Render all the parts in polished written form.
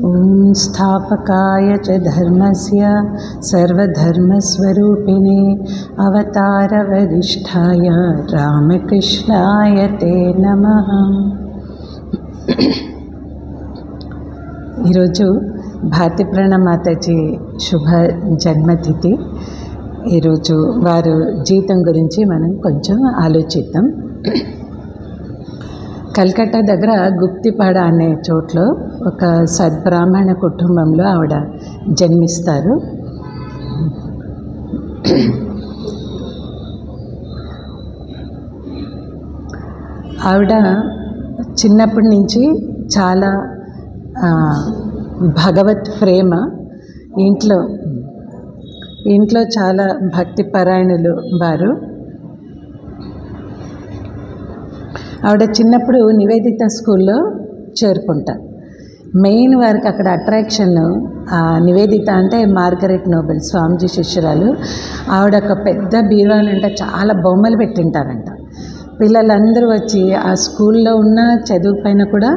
ఓం స్థాపకాయ చ ధర్మస్య సర్వధర్మస్వరూపిణే అవతారవరిష్ఠాయ రామకృష్ణాయ తే నమః. ఈరోజు భారతీప్రణ మాతాజీ శుభ జన్మతిథి. ఈరోజు వారు జీవితం గురించి మనం కొంచెం ఆలోచిద్దాం. కల్కట్టా దగ్గర గుప్తిపాడ అనే చోట్లో ఒక సద్బ్రాహ్మణ కుటుంబంలో ఆవిడ జన్మిస్తారు. ఆవిడ చిన్నప్పటి నుంచి చాలా భగవత్ ప్రేమ, ఇంట్లో చాలా భక్తి పరాయణులు వారు. ఆవిడ చిన్నప్పుడు నివేదిత స్కూల్లో చేరుకుంటారు. మెయిన్ వారికి అక్కడ అట్రాక్షన్ నివేదిత అంటే మార్గరెట్ నోబెల్ స్వామీజీ శిష్యురాలు. ఆవిడ ఒక పెద్ద బీరువాలంటే చాలా బొమ్మలు పెట్టింటారంట. పిల్లలందరూ వచ్చి ఆ స్కూల్లో ఉన్న చదువు పైన కూడా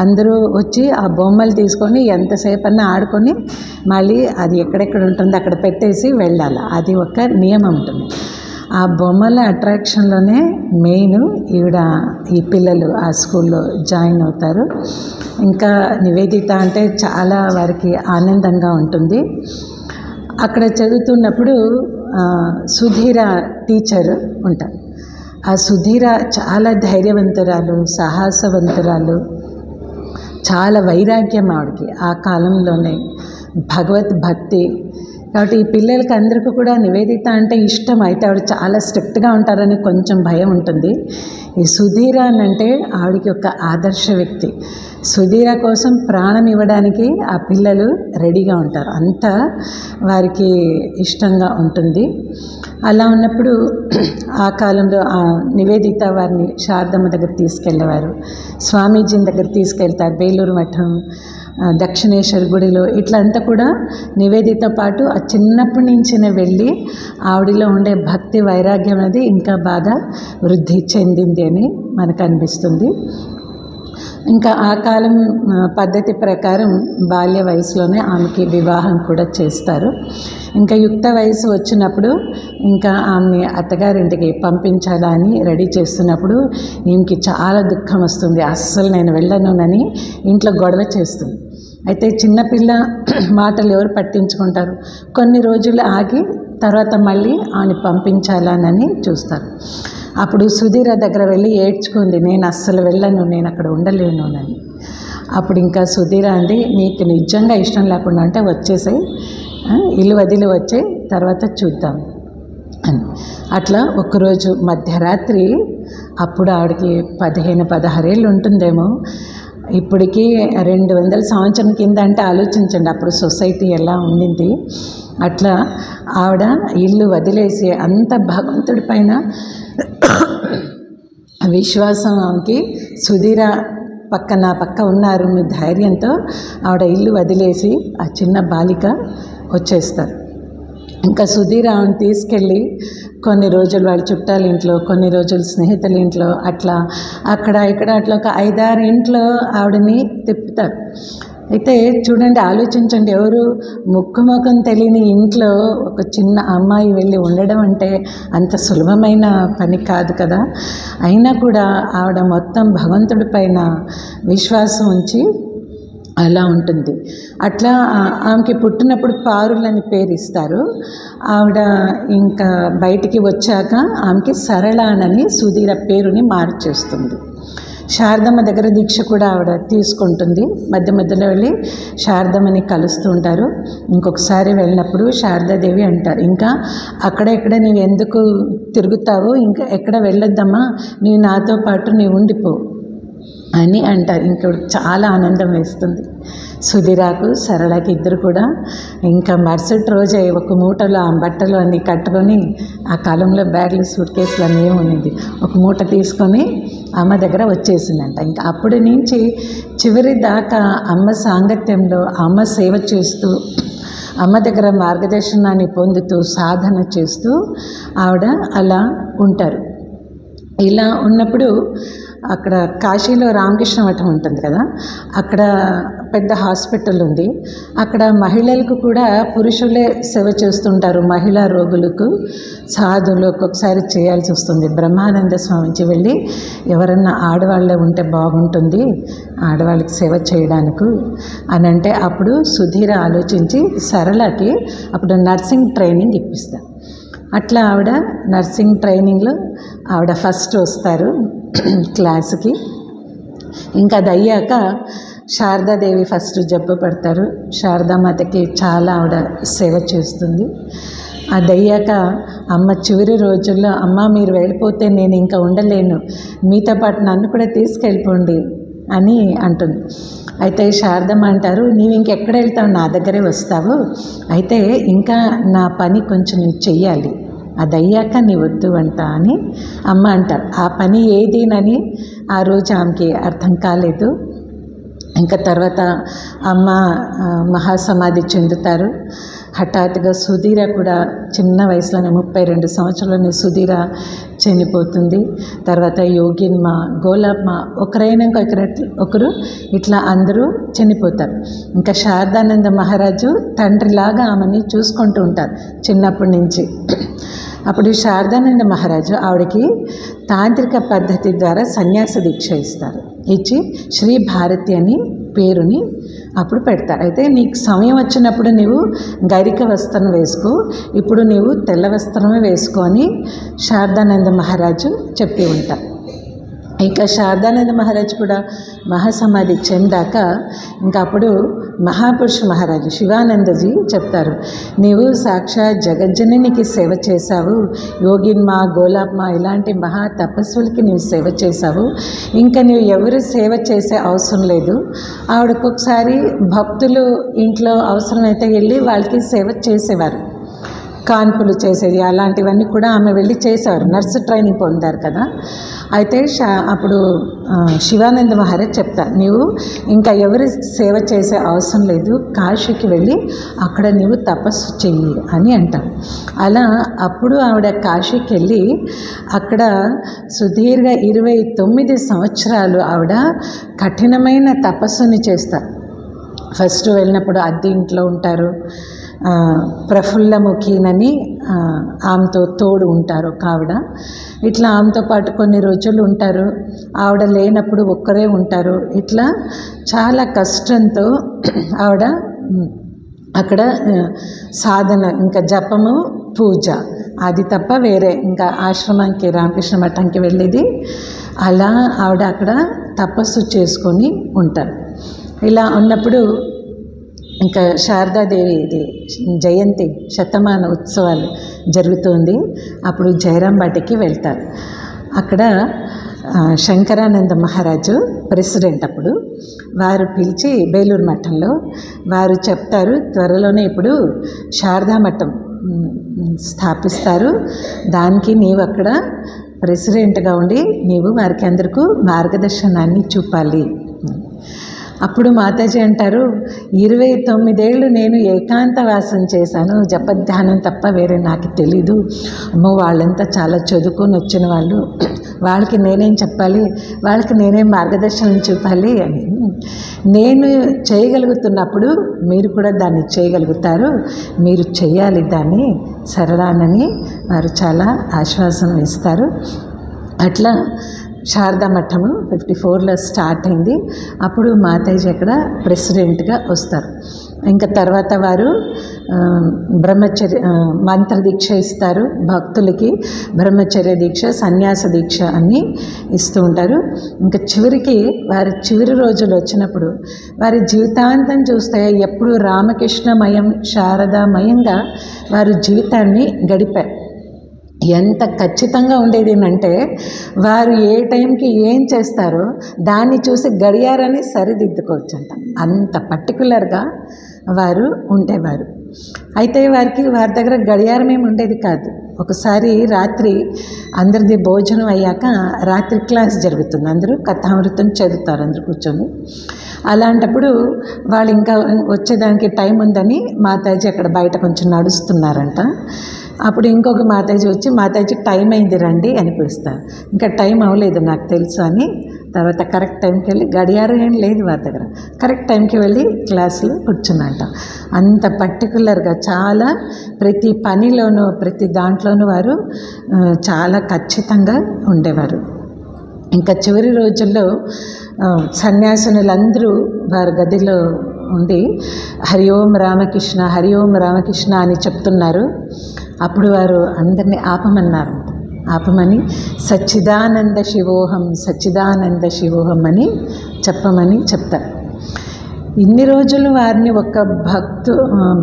అందరూ వచ్చి ఆ బొమ్మలు తీసుకొని ఎంతసేపు అన్నా ఆడుకొని మళ్ళీ అది ఎక్కడెక్కడ ఉంటుందో అక్కడ పెట్టేసి వెళ్ళాలి. అది ఒక నియమం ఉంటుంది. ఆ బొమ్మల అట్రాక్షన్లోనే మెయిన్ ఈ పిల్లలు ఆ స్కూల్లో జాయిన్ అవుతారు. ఇంకా నివేదిత అంటే చాలా వారికి ఆనందంగా ఉంటుంది. అక్కడ చదువుతున్నప్పుడు సుధీర టీచర్ ఉంటారు. ఆ సుధీర చాలా ధైర్యవంతురాలు, సాహసవంతురాలు, చాలా వైరాగ్యం ఆవిడకి ఆ కాలంలోనే, భగవద్భక్తి. కాబట్టి ఈ పిల్లలకి అందరికీ కూడా నివేదిత అంటే ఇష్టం. అయితే ఆవిడ చాలా స్ట్రిక్ట్గా ఉంటారని కొంచెం భయం ఉంటుంది. ఈ సుధీర అంటే ఆవిడకి ఒక ఆదర్శ వ్యక్తి. సుధీర కోసం ప్రాణం ఇవ్వడానికి ఆ పిల్లలు రెడీగా ఉంటారు. అంత వారికి ఇష్టంగా ఉంటుంది. అలా ఉన్నప్పుడు ఆ కాలంలో ఆ నివేదిత వారిని శారదమ్మ దగ్గర తీసుకెళ్ళేవారు. స్వామీజీని దగ్గర తీసుకెళ్తారు. బేలూరు మఠం, దక్షిణేశ్వర గుడిలో ఇట్లంతా కూడా నివేదితో పాటు ఆ చిన్నప్పటి నుంచినే వెళ్ళి ఆవిడలో ఉండే భక్తి వైరాగ్యం అనేది ఇంకా బాగా వృద్ధి చెందింది అని మనకు అనిపిస్తుంది. ఇంకా ఆ కాలం పద్ధతి ప్రకారం బాల్య వయసులోనే ఆమెకి వివాహం కూడా చేస్తారు. ఇంకా యుక్త వయసు వచ్చినప్పుడు ఇంకా ఆమెని అత్తగారింటికి పంపించాలా అని రెడీ చేస్తున్నప్పుడు ఈమెకి చాలా దుఃఖం వస్తుంది. అస్సలు నేను వెళ్ళనునని ఇంట్లో గొడవ చేస్తుంది. అయితే చిన్నపిల్ల మాటలు ఎవరు పట్టించుకుంటారు? కొన్ని రోజులు ఆగి తర్వాత మళ్ళీ ఆమెని పంపించాలని చూస్తారు. అప్పుడు సుధీర దగ్గర వెళ్ళి ఏడ్చుకుంది, నేను అస్సలు వెళ్ళను, నేను అక్కడ ఉండలేను అని. అప్పుడు ఇంకా సుధీర అంది, నీకు నిజంగా ఇష్టం లేకుండా అంటే వచ్చేసాయి, ఇల్లు వదిలి వచ్చే తర్వాత చూద్దాం అని. అట్లా ఒకరోజు మధ్యరాత్రి, అప్పుడు ఆవిడకి 15-16 ఏళ్ళు ఉంటుందేమో. ఇప్పటికీ 200 సంవత్సరం కింద అంటే ఆలోచించండి అప్పుడు సొసైటీ ఎలా ఉండింది. అట్లా ఆవిడ ఇల్లు వదిలేసి అంత భగవంతుడి పైన విశ్వాసం ఆమెకి, సుధీర పక్క ఉన్నారు మీ ధైర్యంతో ఆవిడ ఇల్లు వదిలేసి ఆ చిన్న బాలిక వచ్చేస్తారు. ఇంకా సుధీర ఆవిడని తీసుకెళ్ళి కొన్ని రోజులు వాళ్ళ చుట్టాల ఇంట్లో, కొన్ని రోజులు స్నేహితుల ఇంట్లో, అట్లా అక్కడ ఇక్కడ అట్లా ఒక 5-6 ఇంట్లో ఆవిడని తిప్పుతారు. అయితే చూడండి, ఆలోచించండి, ఎవరు ముఖం తెలియని ఇంట్లో ఒక చిన్న అమ్మాయి వెళ్ళి ఉండడం అంటే అంత సులభమైన పని కాదు కదా. అయినా కూడా ఆవిడ మొత్తం భగవంతుడి పైన విశ్వాసం ఉంచి అలా ఉంటుంది. అట్లా ఆమెకి పుట్టినప్పుడు పారులని పేరు ఇస్తారు. ఆవిడ ఇంకా బయటికి వచ్చాక ఆమెకి సరళానని సుధీర పేరుని మార్చేస్తుంది. శారదమ్మ దగ్గర దీక్ష కూడా ఆవిడ తీసుకుంటుంది. మధ్యలో వెళ్ళి శారదమ్మని కలుస్తూ ఉంటారు. ఇంకొకసారి వెళ్ళినప్పుడు శారదాదేవి అంటారు, ఇంకా అక్కడ నీవు ఎందుకు తిరుగుతావు, ఇంకా ఎక్కడ వెళ్ళొద్దమ్మా, నీవు నాతో పాటు నీవు ఉండిపో అని అంటారు. ఇంకా చాలా ఆనందం వేస్తుంది సుధీరాకు, సరళకి ఇద్దరు కూడా. ఇంకా మరుసటి రోజే ఒక మూటలో ఆ బట్టలు అన్నీ కట్టుకొని, ఆ కాలంలో బ్యాగ్లు సూట్ కేసులు అన్నీ ఉన్నింది, ఒక మూట తీసుకొని అమ్మ దగ్గర వచ్చేసిందంట. ఇంకా అప్పటి నుంచి చివరి దాకా అమ్మ సాంగత్యంలో అమ్మ సేవ చేస్తూ, అమ్మ దగ్గర మార్గదర్శనాన్ని పొందుతూ, సాధన చేస్తూ ఆవిడ అలా ఉంటారు. ఇలా ఉన్నప్పుడు అక్కడ కాశీలో రామకృష్ణ మఠం ఉంటుంది కదా, అక్కడ పెద్ద హాస్పిటల్ ఉంది. అక్కడ మహిళలకు కూడా పురుషులే సేవ చేస్తుంటారు. మహిళా రోగులకు, సాధువులు ఒక్కొక్కసారి చేయాల్సి వస్తుంది. బ్రహ్మానంద స్వామికి వెళ్ళి ఎవరన్నా ఆడవాళ్ళే ఉంటే బాగుంటుంది ఆడవాళ్ళకి సేవ చేయడానికి అని అంటే, అప్పుడు సుధీర ఆలోచించి సరళకి అప్పుడు నర్సింగ్ ట్రైనింగ్ ఇప్పిస్తారు. అట్లా ఆవిడ నర్సింగ్ ట్రైనింగ్లో ఆవిడ ఫస్ట్ వస్తారు క్లాసుకి. ఇంకా అది అయ్యాక శారదాదేవి ఫస్ట్ జబ్బు పడతారు. శారదామాతకి చాలా ఆవిడ సేవ చేస్తుంది. అది అయ్యాక అమ్మ చివరి రోజుల్లో, అమ్మ మీరు వెళ్ళిపోతే నేను ఇంకా ఉండలేను, మీతో పాటు నన్ను కూడా తీసుకెళ్ళిపోండి అని అంటుంది. అయితే శారదమ్మ అంటారు, నీవు ఇంకెక్కడ వెళ్తావు, నా దగ్గరే వస్తావు, అయితే ఇంకా నా పని కొంచెం నువ్వు చెయ్యాలి, అది అయ్యాక నీ వద్దు అంట అని అమ్మ అంటారు. ఆ పని ఏదేనని ఆ రోజు ఆమెకి అర్థం కాలేదు. ఇంకా తర్వాత అమ్మ మహాసమాధి చెందుతారు. హఠాత్తుగా సుధీర కూడా చిన్న వయసులోనే 32 సంవత్సరాలనే సుధీర చనిపోతుంది. తర్వాత యోగిన్మ, గోలాప్మ, ఒకరైనాక ఒకరు ఇట్లా అందరూ చనిపోతారు. ఇంకా శారదానంద మహారాజు తండ్రిలాగా ఆమెని చూసుకుంటూ ఉంటారు చిన్నప్పటి నుంచి. అప్పుడు శారదానంద మహారాజు ఆవిడకి తాంత్రిక పద్ధతి ద్వారా సన్యాస దీక్ష ఇస్తారు. ఇచ్చి శ్రీ భారతి అని పేరుని అప్పుడు పెడతారు. అయితే నీకు సమయం వచ్చినప్పుడు నీవు గైరిక వస్త్రం వేసుకో, ఇప్పుడు నీవు తెల్ల వస్త్రమే వేసుకో అని శారదానంద మహారాజు చెప్పి ఉంటారు. ఇక శారదానంద మహారాజు కూడా మహాసమాధి చెందాక ఇంకా అప్పుడు మహాపురుష మహారాజు శివానందజీ చెప్తారు, నీవు సాక్షాత్ జగజ్జననికి సేవ చేశావు, యోగిన్మ, గోలాప్మ ఇలాంటి మహా తపస్సులకి నీవు సేవ చేశావు, ఇంకా నీవు ఎవరు సేవ చేసే అవసరం లేదు. ఆవిడకొకసారి భక్తులు ఇంట్లో అవసరమైతే వెళ్ళి వాళ్ళకి సేవ చేసేవారు, కాన్పులు చేసేది అలాంటివన్నీ కూడా ఆమె వెళ్ళి చేసేవారు. నర్సు ట్రైనింగ్ పొందారు కదా. అయితే అప్పుడు శివానంద మహారాజ్ చెప్తారు, నీవు ఇంకా ఎవరి సేవ చేసే అవసరం లేదు, కాశీకి వెళ్ళి అక్కడ నీవు తపస్సు చెయ్యి అని అంటారు. అలా అప్పుడు ఆవిడ కాశీకి వెళ్ళి అక్కడ సుదీర్ఘ 29 సంవత్సరాలు ఆవిడ కఠినమైన తపస్సుని చేస్తారు. ఫస్ట్ వెళ్ళినప్పుడు అద్దె ఇంట్లో ఉంటారు. ప్రఫుల్లముఖినని ఆమెతో తోడు ఉంటారు ఒక ఆవిడ. ఇట్లా ఆమెతో పాటు కొన్ని రోజులు ఉంటారు. ఆవిడ లేనప్పుడు ఒక్కరే ఉంటారు. ఇట్లా చాలా కష్టంతో ఆవిడ అక్కడ సాధన, ఇంకా జపము, పూజ అది తప్ప వేరే ఇంకా ఆశ్రమానికి రామకృష్ణ మఠంకి వెళ్ళేది. అలా ఆవిడ అక్కడ తపస్సు చేసుకొని ఉంటారు. ఇలా ఉన్నప్పుడు ఇంకా శారదాదేవి ఇది జయంతి శతమాన ఉత్సవాలు జరుగుతుంది. అప్పుడు జయరాంబాటికి వెళ్తారు. అక్కడ శంకరానంద మహారాజు ప్రెసిడెంట్. అప్పుడు వారు పిలిచి బేలూరు మఠంలో వారు చెప్తారు, త్వరలోనే ఇప్పుడు శారదా మఠం స్థాపిస్తారు, దానికి నీవు అక్కడ ప్రెసిడెంట్గా ఉండి నీవు వారికి అందరికీ మార్గదర్శనాన్ని చూపాలి. అప్పుడు మాతాజీ అంటారు, 29 ఏళ్ళు నేను ఏకాంతవాసం చేశాను, జపధ్యానం తప్ప వేరే నాకు తెలీదు. అమ్మో వాళ్ళంతా చాలా చదువుకొని వచ్చిన వాళ్ళు, వాళ్ళకి నేనేం చెప్పాలి, వాళ్ళకి నేనేం మార్గదర్శనం చూపాలి అని. నేను చేయగలుగుతున్నప్పుడు మీరు కూడా దాన్ని చేయగలుగుతారు, మీరు చేయాలి దాన్ని సరళానని వారు చాలా ఆశ్వాసం ఇస్తారు. అట్లా శారదా మఠము 54లో స్టార్ట్ అయింది. అప్పుడు మాతాజీ అక్కడ ప్రెసిడెంట్గా వస్తారు. ఇంకా తర్వాత వారు బ్రహ్మచర్య మంత్రదీక్ష ఇస్తారు భక్తులకి. బ్రహ్మచర్య దీక్ష, సన్యాస దీక్ష అన్నీ ఇస్తూ ఉంటారు. ఇంకా చివరికి వారి చివరి రోజులు వచ్చినప్పుడు వారి జీవితాంతం చూస్తే ఎప్పుడు రామకృష్ణమయం, శారదామయంగా వారు జీవితాన్ని గడిపారు. ఎంత ఖచ్చితంగా ఉండేది అంటే వారు ఏ టైంకి ఏం చేస్తారో దాన్ని చూసి గడియారాన్ని సరిదిద్దుకోవచ్చంట, అంత పర్టికులర్గా వారు ఉండేవారు. అయితే వారి దగ్గర గడియారం ఏమి ఉండేది కాదు. ఒకసారి రాత్రి అందరిది భోజనం అయ్యాక రాత్రి క్లాస్ జరుగుతుంది, అందరూ కథామృతం చదువుతారు అందరూ కూర్చొని. అలాంటప్పుడు వాళ్ళు ఇంకా వచ్చేదానికి టైం ఉందని మాతాజీ అక్కడ బయట కొంచెం నడుస్తున్నారంట. అప్పుడు ఇంకొక మాతాజీ వచ్చి, మాతాజీ టైం అయింది రండి అని పిలుస్తారు. ఇంకా టైం అవ్వలేదు నాకు తెలుసు అని తర్వాత కరెక్ట్ టైంకి వెళ్ళి, గడియారం ఏం లేదు వారి దగ్గర, కరెక్ట్ టైంకి వెళ్ళి క్లాసులో కూర్చున్నట్ట. అంత పర్టికులర్గా చాలా ప్రతి పనిలోనూ ప్రతి దాంట్లోనూ వారు చాలా ఖచ్చితంగా ఉండేవారు. ఇంకా చివరి రోజుల్లో సన్యాసినులందరూ వారి గదిలో ఉండి హరి ఓం రామకృష్ణ, హరి ఓం రామకృష్ణ అని చెప్తున్నారు. అప్పుడు వారు అందరినీ ఆపమని సచ్చిదానంద శివోహం, సచ్చిదానంద శివోహం అని చెప్పమని చెప్తారు. ఇన్ని రోజులు వారిని ఒక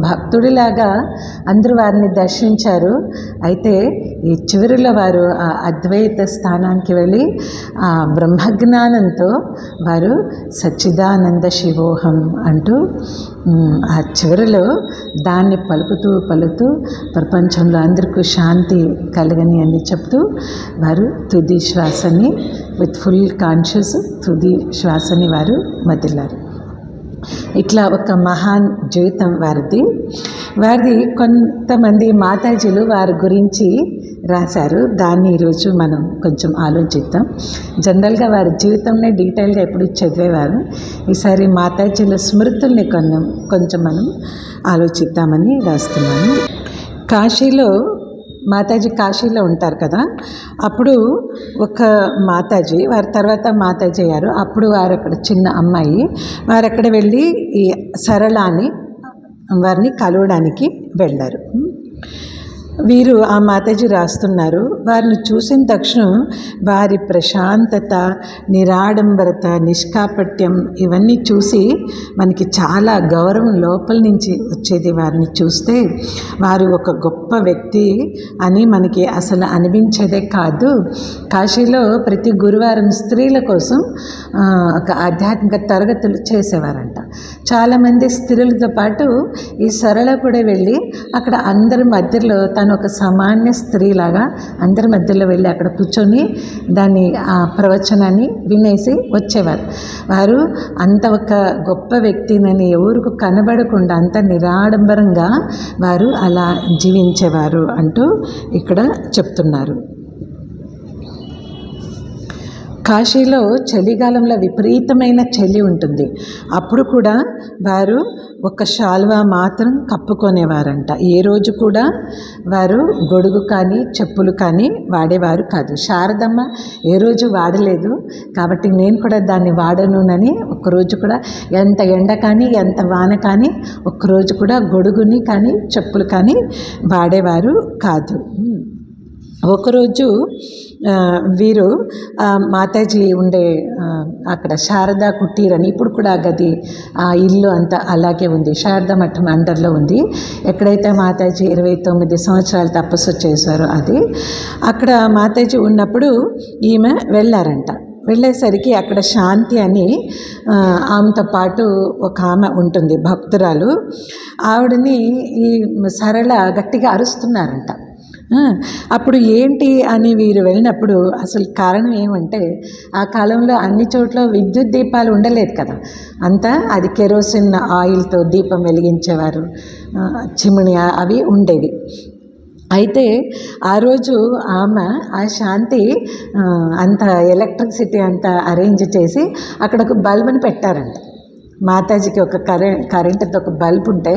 భక్తుడిలాగా అందరూ వారిని దర్శించారు. అయితే ఈ చివరిలో వారు ఆ అద్వైత స్థానానికి వెళ్ళి ఆ బ్రహ్మజ్ఞానంతో వారు సచ్చిదానంద శివోహం అంటూ ఆ చివరిలో దాన్ని పలుకుతూ ప్రపంచంలో అందరికీ శాంతి కలగని అని చెప్తూ వారు తుది శ్వాసని విత్ ఫుల్ కాన్షియస్ తుది శ్వాసని వారు వదిలారు. ఇట్లా ఒక మహాన్ జీవితం వారిది. కొంతమంది మాతాజీలు వారి గురించి రాశారు. దాన్ని ఈరోజు మనం కొంచెం ఆలోచిద్దాం. జనరల్గా వారి జీవితంనే డీటెయిల్గా ఎప్పుడు చదివేవారు. ఈసారి మాతాజీల స్మృతుల్ని కొంచెం మనం ఆలోచిద్దామని రాస్తున్నాను. కాశీలో మాతాజీ కాశీలో ఉంటారు కదా, అప్పుడు ఒక మాతాజీ, వారి తర్వాత మాతాజీ అయ్యారు. అప్పుడు వారు అక్కడ చిన్న అమ్మాయి, వారు అక్కడ వెళ్ళి ఈ సరళాని వారిని కలవడానికి వెళ్ళారు. వీరు ఆ మాతాజీ రాస్తున్నారు. వారిని చూసిన తక్షణం వారి ప్రశాంతత, నిరాడంబరత, నిష్కాపట్యం ఇవన్నీ చూసి మనకి చాలా గౌరవం లోపల నుంచి వచ్చేది. వారిని చూస్తే వారు ఒక గొప్ప వ్యక్తి అని మనకి అసలు అనిపించేదే కాదు. కాశీలో ప్రతి గురువారం స్త్రీల కోసం ఒక ఆధ్యాత్మిక తరగతులు చేసేవారంట. చాలామంది స్త్రీలతో పాటు ఈ సరళ కూడా వెళ్ళి అక్కడ అందరి మధ్యలో ఒక సామాన్య స్త్రీలాగా అందరి మధ్యలో వెళ్ళి అక్కడ కూర్చొని దాన్ని ఆ ప్రవచనాన్ని వినేసి వచ్చేవారు. వారు అంత ఒక గొప్ప వ్యక్తినని ఎవరికి కనబడకుండా అంత నిరాడంబరంగా వారు అలా జీవించేవారు అంటూ ఇక్కడ చెప్తున్నారు. కాశీలో చలికాలంలో విపరీతమైన చలి ఉంటుంది. అప్పుడు కూడా వారు ఒక శాల్వా మాత్రం కప్పుకొనేవారంట. ఏ రోజు కూడా వారు గొడుగు కానీ చెప్పులు కానీ వాడేవారు కాదు. శారదమ్మ ఏ రోజు వాడలేదు కాబట్టి నేను కూడా దాన్ని వాడనునని ఒక్కరోజు కూడా ఎంత ఎండ కానీ ఎంత వాన కానీ ఒక్కరోజు కూడా గొడుగుని కానీ చెప్పులు కానీ వాడేవారు కాదు. ఒకరోజు వీరు మాతాజీ ఉండే అక్కడ శారదా కుటీర్ అని, ఇప్పుడు కూడా గది ఆ ఇల్లు అంతా అలాగే ఉంది, శారదా మఠం అండర్లో ఉంది. ఎక్కడైతే మాతాజీ 29 సంవత్సరాలు తపస్సు చేశారో అది అక్కడ మాతాజీ ఉన్నప్పుడు ఈమె వెళ్ళారంట. వెళ్ళేసరికి అక్కడ శాంతి అని ఆమెతో పాటు ఒక ఆమె ఉంటుంది, భక్తురాలు. ఆవిడని ఈ సరళ గట్టిగా అరుస్తున్నారంట. అప్పుడు ఏంటి అని వీరు వెళ్ళినప్పుడు అసలు కారణం ఏమంటే ఆ కాలంలో అన్ని చోట్ల విద్యుత్ దీపాలు ఉండలేదు కదా, అంతా అది కెరోసిన్ ఆయిల్తో దీపం వెలిగించేవారు, చిమ్ని అవి ఉండేవి. అయితే ఆ రోజు ఆమె ఆ శాంతి అంత ఎలక్ట్రిసిటీ అంతా అరేంజ్ చేసి అక్కడ ఒక బల్బుని పెట్టారంట. మాతాజీకి ఒక కరెంటుతో ఒక బల్బ్ ఉంటే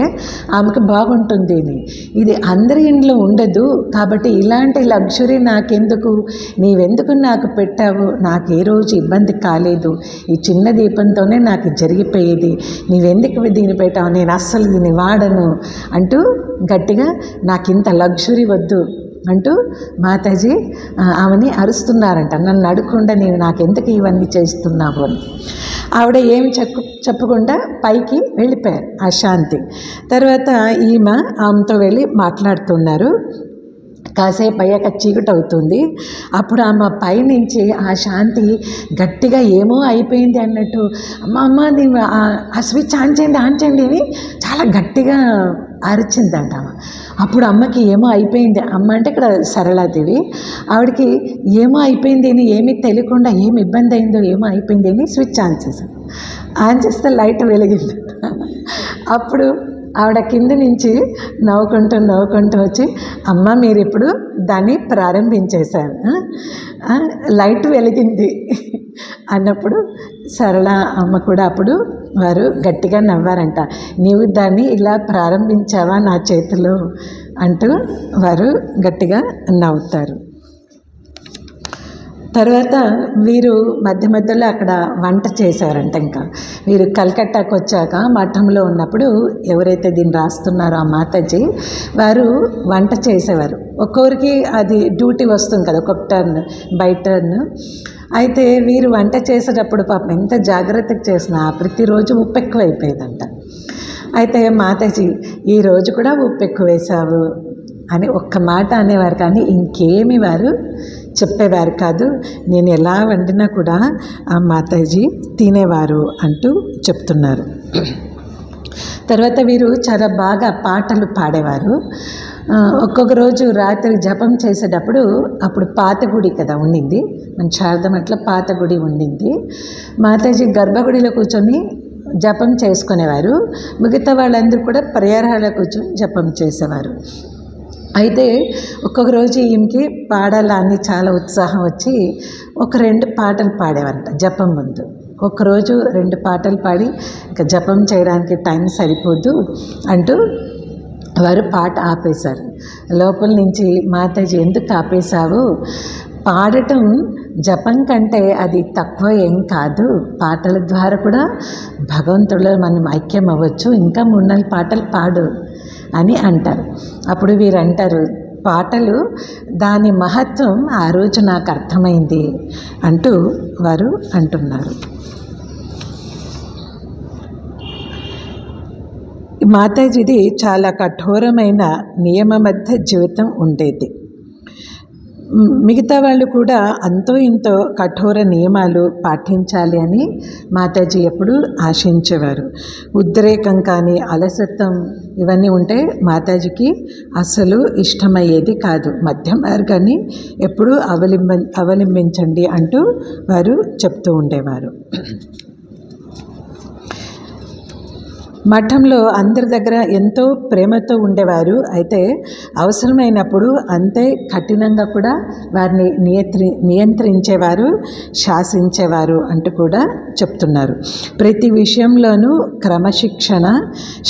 ఆమెకు బాగుంటుంది అని. ఇది అందరి ఇంట్లో ఉండదు కాబట్టి ఇలాంటి లగ్జరీ నాకెందుకు, నీవెందుకు నాకు పెట్టావు, నాకు ఏ రోజు ఇబ్బంది కాలేదు, ఈ చిన్న దీపంతోనే నాకు జరిగిపోయేది, నీవెందుకు దీన్ని పెట్టావు, నేను అస్సలు దీన్ని వాడను అంటూ గట్టిగా నాకు ఇంత లగ్జరీ వద్దు అంటూ మాతాజీ ఆమెని అరుస్తున్నారంట. నన్ను అడగకుండా నీవు నాకెందుకు ఇవన్నీ చేస్తున్నావు అని. ఆవిడ ఏమి చెప్పకుండా పైకి వెళ్ళిపోయారు ఆ శాంతి. తర్వాత ఈమె ఆమెతో వెళ్ళి మాట్లాడుతున్నారు. కాసేపు అయ్యాక చీకటి అవుతుంది. అప్పుడు ఆమె పైనుంచి ఆ శాంతి గట్టిగా ఏమో అయిపోయింది అన్నట్టు, అమ్మ నీవు ఆ స్విచ్ ఆన్ చేయండి అని చాలా గట్టిగా అరిచిందంట ఆమె. అప్పుడు అమ్మకి ఏమో అయిపోయింది, అమ్మ అంటే ఇక్కడ సరళాదేవి, ఆవిడకి ఏమో అయిపోయింది అని ఏమీ తెలియకుండా ఏమి ఇబ్బంది అయిందో ఏమో అయిపోయింది అని స్విచ్ ఆన్ చేశాను. ఆన్ చేస్తే లైట్ వెలిగింది. అప్పుడు ఆవిడ కింద నుంచి నవ్వుకుంటూ వచ్చి, అమ్మ మీరు ఇప్పుడు దాన్ని ప్రారంభించేశారు, లైట్ వెలిగింది అన్నప్పుడు సరళ అమ్మ కూడా అప్పుడు వారు గట్టిగా నవ్వారంట. నీవు దాన్ని ఇలా ప్రారంభించావా నా చేతిలో అంటూ వారు గట్టిగా నవ్వుతారు. తర్వాత వీరు మధ్య మధ్యలో అక్కడ వంట చేశారంట. ఇంకా వీరు కలకట్టాకు వచ్చాక మఠంలో ఉన్నప్పుడు ఎవరైతే దీన్ని రాస్తున్నారో ఆ మాతాజీ వారు వంట చేసేవారు. ఒక్కొక్కరికి అది డ్యూటీ వస్తుంది కదా, ఒక్కొక్క టర్న్ బై టర్న్. అయితే వీరు వంట చేసేటప్పుడు పాపం ఎంత జాగ్రత్తగా చేసినా ప్రతిరోజు ఉప్పు ఎక్కువ అయిపోయేదంట. అయితే మాతాజీ ఈరోజు కూడా ఉప్పు ఎక్కువ వేసావు అని ఒక్క మాట అనేవారు, కానీ ఇంకేమి వారు చెప్పేవారు కాదు. నేను ఎలా వండినా కూడా ఆ మాతాజీ తినేవారు అంటూ చెప్తున్నారు. తర్వాత వీరు చాలా బాగా పాటలు పాడేవారు. ఒక్కొక్క రోజు రాత్రి జపం చేసేటప్పుడు, అప్పుడు పాత గుడి కదా ఉండింది, మన శారదమఠంలో పాత గుడి ఉండింది. మాతాజీ గర్భగుడిలో కూర్చొని జపం చేసుకునేవారు. మిగతా వాళ్ళందరూ కూడా ప్రేయర్హాల్లో కూర్చొని జపం చేసేవారు. అయితే ఒక్కొక్క రోజు ఈమెకి పాడాలని చాలా ఉత్సాహం వచ్చి ఒక 2 పాటలు పాడేవారంట జపం ముందు. ఒకరోజు 2 పాటలు పాడి ఇంకా జపం చేయడానికి టైం సరిపోదు అంటూ వారు పాట ఆపేశారు. లోపల నుంచి మాతాజీ ఎందుకు ఆపేశావు, పాడటం జపం కంటే అది తక్కువ ఏం కాదు, పాటల ద్వారా కూడా భగవంతుడిలో మనం ఐక్యం అవ్వచ్చు, ఇంకా 3-4 పాటలు పాడు అని అంటారు. అప్పుడు వీరు అంటారు, పాటలు దాని మహత్వం ఆ రోజు నాకు అర్థమైంది అంటూ వారు అంటున్నారు. మాతాజీది చాలా కఠోరమైన నియమబద్ధ జీవితం ఉండేది. మిగతా వాళ్ళు కూడా అంతో ఇంతో కఠోర నియమాలు పాటించాలి అని మాతాజీ ఎప్పుడు ఆశించేవారు. ఉద్రేకం కానీ అలసత్వం ఇవన్నీ ఉంటే మాతాజీకి అసలు ఇష్టమయ్యేది కాదు. మధ్య మార్గాన్ని ఎప్పుడూ అవలంబించండి అంటూ వారు చెప్తూ ఉండేవారు. మఠంలో అందరి దగ్గర ఎంతో ప్రేమతో ఉండేవారు. అయితే అవసరమైనప్పుడు అంతే కఠినంగా కూడా వారిని నియంత్రించేవారు, శాసించేవారు అంటూ కూడా చెప్తున్నారు. ప్రతి విషయంలోనూ క్రమశిక్షణ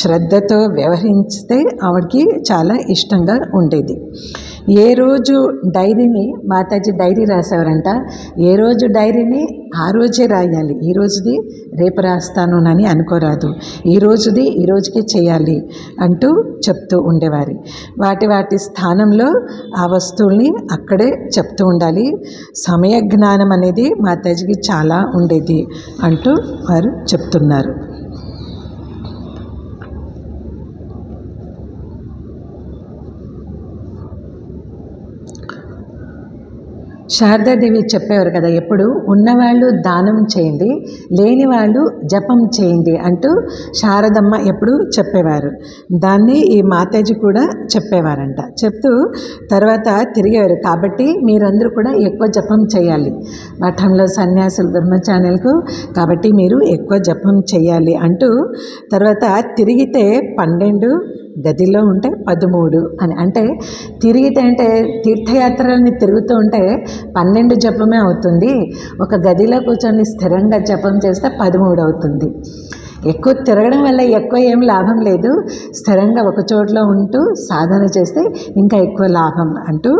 శ్రద్ధతో వ్యవహరిస్తే ఆవిడకి చాలా ఇష్టంగా ఉండేది. ఏ రోజు డైరీని మాతాజీ డైరీ రాసేవారంట. ఏ రోజు డైరీని ఆ రోజే రాయాలి, ఈ రోజుది రేపు రాస్తాను అని అనుకోరాదు, ఈ రోజుది ఈ రోజుకి చేయాలి అంటూ చెప్తూ ఉండేవారు. వాటి స్థానంలో ఆ వస్తువుల్ని అక్కడే చెప్తూ ఉండాలి. సమయ జ్ఞానం అనేది మాతాజీకి చాలా ఉండేది అంటూ వారు చెప్తున్నారు. శారదాదేవి చెప్పేవారు కదా, ఎప్పుడు ఉన్నవాళ్ళు దానం చేయండి, లేని వాళ్ళు జపం చేయండి అంటూ శారదమ్మ ఎప్పుడు చెప్పేవారు. దాన్ని ఈ మాతాజీ కూడా చెప్పేవారంట. చెప్తూ తర్వాత తిరిగేవారు. కాబట్టి మీరందరూ కూడా ఎక్కువ జపం చేయాలి, మఠంలో సన్యాసులు బ్రహ్మచారులకు, కాబట్టి మీరు ఎక్కువ జపం చేయాలి అంటూ తర్వాత తిరిగితే 12, గదిలో ఉంటే 13 అని. అంటే తిరిగితే అంటే తీర్థయాత్రలని తిరుగుతూ ఉంటే 12 జపమే అవుతుంది. ఒక గదిలో కూర్చొని స్థిరంగా జపం చేస్తే 13 అవుతుంది. ఎక్కువ తిరగడం వల్ల ఎక్కువ ఏం లాభం లేదు, స్థిరంగా ఒక చోట్లో ఉంటూ సాధన చేస్తే ఇంకా ఎక్కువ లాభం అంటూ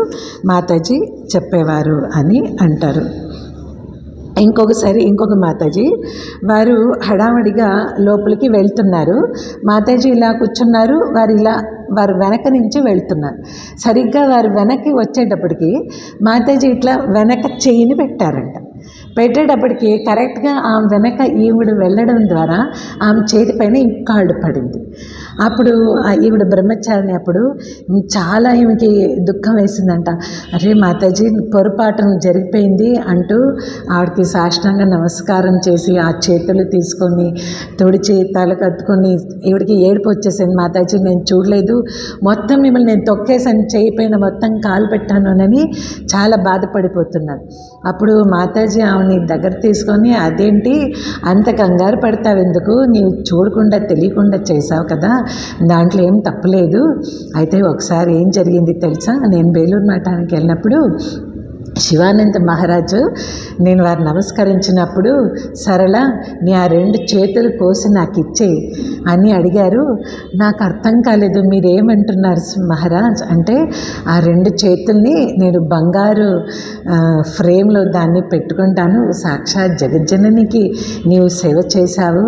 మాతాజీ చెప్పేవారు అని అంటారు. ఇంకొక మాతాజీ వారు హడావడిగా లోపలికి వెళ్తున్నారు. మాతాజీ ఇలా కూర్చున్నారు, వారు వెనక నుంచి వెళ్తున్నారు. సరిగ్గా వారు వెనక్కి వచ్చేటప్పటికి మాతాజీ ఇట్లా వెనక చెయ్యిని పెట్టారంట. పెట్టేటప్పటికి కరెక్ట్గా ఆమె వెనక ఈవిడ వెళ్ళడం ద్వారా ఆమె చేతిపైన కాళ్ళు పడింది. అప్పుడు ఈవిడ బ్రహ్మచారిని అప్పుడు చాలా ఈమెకి దుఃఖం వేసిందంట. అరే మాతాజీ పొరపాటును జరిగిపోయింది అంటూ ఆవిడకి సాష్టాంగ నమస్కారం చేసి ఆ చేతులు తీసుకొని తుడిచి తల కత్తుకొని ఈవిడికి ఏడుపు వచ్చేసింది. మాతాజీ నేను చూడలేదు, మొత్తం మిమ్మల్ని నేను తొక్కేసాను, చేయిపోయిన మొత్తం కాలు పెట్టాను అని చాలా బాధపడిపోతున్నారు. అప్పుడు మాతాజీ మాతాజీ ఆవిడని దగ్గర తీసుకొని, అదేంటి అంత కంగారు పడతావు ఎందుకు, నీవు చూడకుండా తెలియకుండా చేసావు కదా, దాంట్లో ఏం తప్పులేదు. అయితే ఒకసారి ఏం జరిగింది తెలుసా, నేను బేలూరు మఠానికి వెళ్ళినప్పుడు శివానంద మహారాజు, నేను వారు నమస్కరించినప్పుడు, సరళ నీ ఆ 2 చేతులు కోసి నాకు ఇచ్చే అని అడిగారు. నాకు అర్థం కాలేదు, మీరేమంటున్నారు మహారాజ్ అంటే, ఆ 2 చేతుల్ని నేను బంగారు ఫ్రేమ్లో దాన్ని పెట్టుకుంటాను, సాక్షాత్ జగజ్జననికి నీవు సేవ చేశావు,